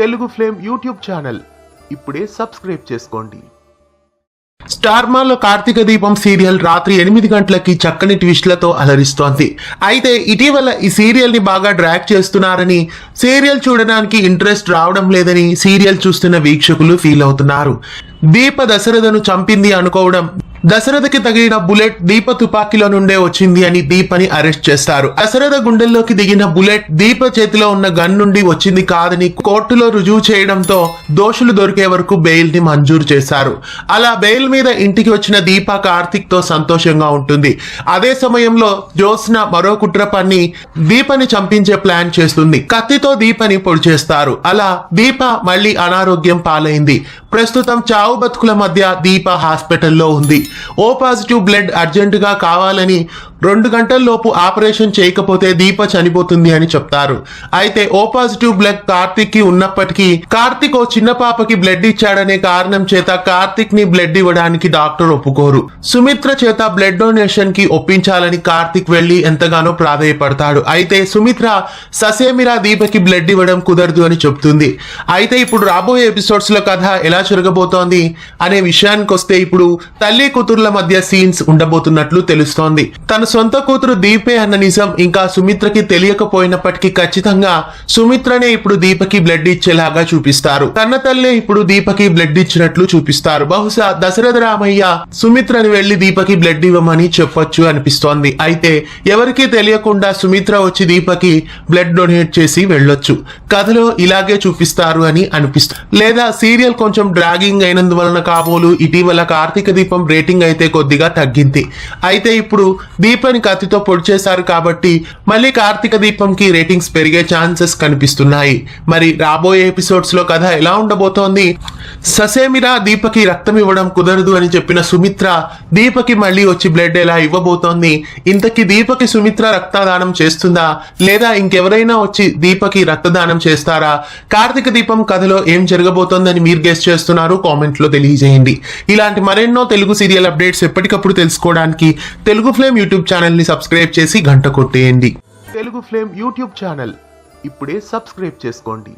Telugu flame YouTube channel ఇప్పుడే subscribe చేసుకోండి. Star మాలో కార్తీక దీపం సీరియల్ రాత్రి 8 గంటలకి చక్కని ట్విస్ట్లతో అలరిస్తోంది. అయితే ఇటీవల ఈ సీరియల్ ని బాగా డ్రాగ్ చేస్తున్నారని, సీరియల్ చూడడానికి ఇంట్రెస్ట్ రావడం లేదని సీరియల్ చూస్తున్న వీక్షకులు ఫీల్ అవుతున్నారు. దీప దశరథను చంపింది అనుకోవడం, దశరథకి తగిలిన బుల్లెట్ దీప తుపాకీలో నుండే వచ్చింది అని దీపని అరెస్ట్ చేస్తారు. దశరథ గుండెల్లోకి దిగిన బుల్లెట్ దీప చేతిలో ఉన్న గన్ నుండి వచ్చింది కాదని కోర్టులో రుజువు చేయడంతో దోషులు దొరికే వరకు బెయిల్ ని మంజూరు చేశారు. అలా బెయిల్ మీద ఇంటికి వచ్చిన దీప కార్తిక్ తో సంతోషంగా ఉంటుంది. అదే సమయంలో జ్యోత్స్న మరో కుట్ర పన్ని దీపని చంపించే ప్లాన్ చేస్తుంది. కత్తితో దీపని పొడి చేస్తారు. అలా దీప మళ్ళీ అనారోగ్యం పాలైంది. ప్రస్తుతం చావు బతుకుల మధ్య దీప హాస్పిటల్లో ఉంది. ఓ పాజిటివ్ బ్లడ్ అర్జెంటుగా కావాలని 2 గంటల్లోపు ఆపరేషన్ చేయకపోతే దీప చనిపోతుంది అని చెప్తారు. అయితే ఓ పాజిటివ్ బ్లడ్ కార్తిక్ కి ఉన్నప్పటికీ కార్తిక్ ఓ చిన్న పాపకి బ్లడ్ ఇచ్చాడనే కారణం చేత కార్తిక్ ని బ్లడ్ ఇవ్వడానికి డాక్టర్ ఒప్పుకోరు. సుమిత్ర చేత బ్లడ్ డొనేషన్ కి ఒప్పించాలని కార్తిక్ వెళ్లి ఎంతగానో ప్రాధేయపడతాడు. అయితే సుమిత్ర ససేమిరా దీపకి బ్లడ్ ఇవ్వడం కుదరదు అని చెప్తుంది. అయితే ఇప్పుడు రాబోయే ఎపిసోడ్స్ లో కథ ఎలా జరగబోతోంది అనే విషయానికి వస్తే ఇప్పుడు తల్లి కూతుర్ల మధ్య సీన్స్ ఉండబోతున్నట్లు తెలుస్తోంది. తన సొంత కూతురు దీపే అన్న నిజం ఇంకా సుమిత్రకి తెలియకపోయినప్పటికీ ఖచ్చితంగా సుమిత్రనే ఇప్పుడు దీపకి బ్లడ్ ఇచ్చేలాగా చూపిస్తారు. కన్న తల్లే ఇప్పుడు దీపకి బ్లడ్ ఇచ్చినట్లు చూపిస్తారు. బహుశా దశరథ రామయ్య సుమిత్రని వెళ్లి దీపకి బ్లడ్ ఇవ్వమని చెప్పొచ్చు అనిపిస్తోంది. అయితే ఎవరికీ తెలియకుండా సుమిత్ర వచ్చి దీపకి బ్లడ్ డొనేట్ చేసి వెళ్ళొచ్చు. కథలో ఇలాగే చూపిస్తారు అని అనిపిస్తుంది. లేదా సీరియల్ కొంచెం డ్రాగింగ్ అయినందువలన కాబోలు ఇటీవల కార్తీక దీపం రేటింగ్ అయితే కొద్దిగా తగ్గింది. అయితే ఇప్పుడు దీపని కత్తితో పొడి చేశారు కాబట్టి మళ్ళీ కార్తీక దీపంకి రేటింగ్స్ పెరిగే ఛాన్సెస్ కనిపిస్తున్నాయి. మరి రాబోయే ఎపిసోడ్స్ లో కథ ఎలా ఉండబోతోంది? ససేమిరా దీపకి రక్తం ఇవ్వడం కుదరదు అని చెప్పిన సుమిత్ర దీపకి మళ్ళీ వచ్చి బ్లడ్ ఎలా ఇవ్వబోతోంది? ఇంతకీ దీపకి సుమిత్ర రక్తదానం చేస్తుందా లేదా ఇంకెవరైనా వచ్చి దీపకి రక్తదానం చేస్తారా? కార్తీక దీపం కథలో ఏం జరగబోతోందని మీరు గెస్ చేస్తున్నారు? కామెంట్ లో తెలియజేయండి. ఇలాంటి మరెన్నో తెలుగు సీరియల్ అప్డేట్స్ ఎప్పటికప్పుడు తెలుసుకోవడానికి తెలుగు ఫ్లేమ్ యూట్యూబ్ ఛానల్ ని సబ్స్క్రైబ్ చేసి గంట కొట్టేయండి. తెలుగు ఫ్లేమ్ యూట్యూబ్ ఛానల్ ఇప్పుడే సబ్స్క్రైబ్ చేసుకోండి.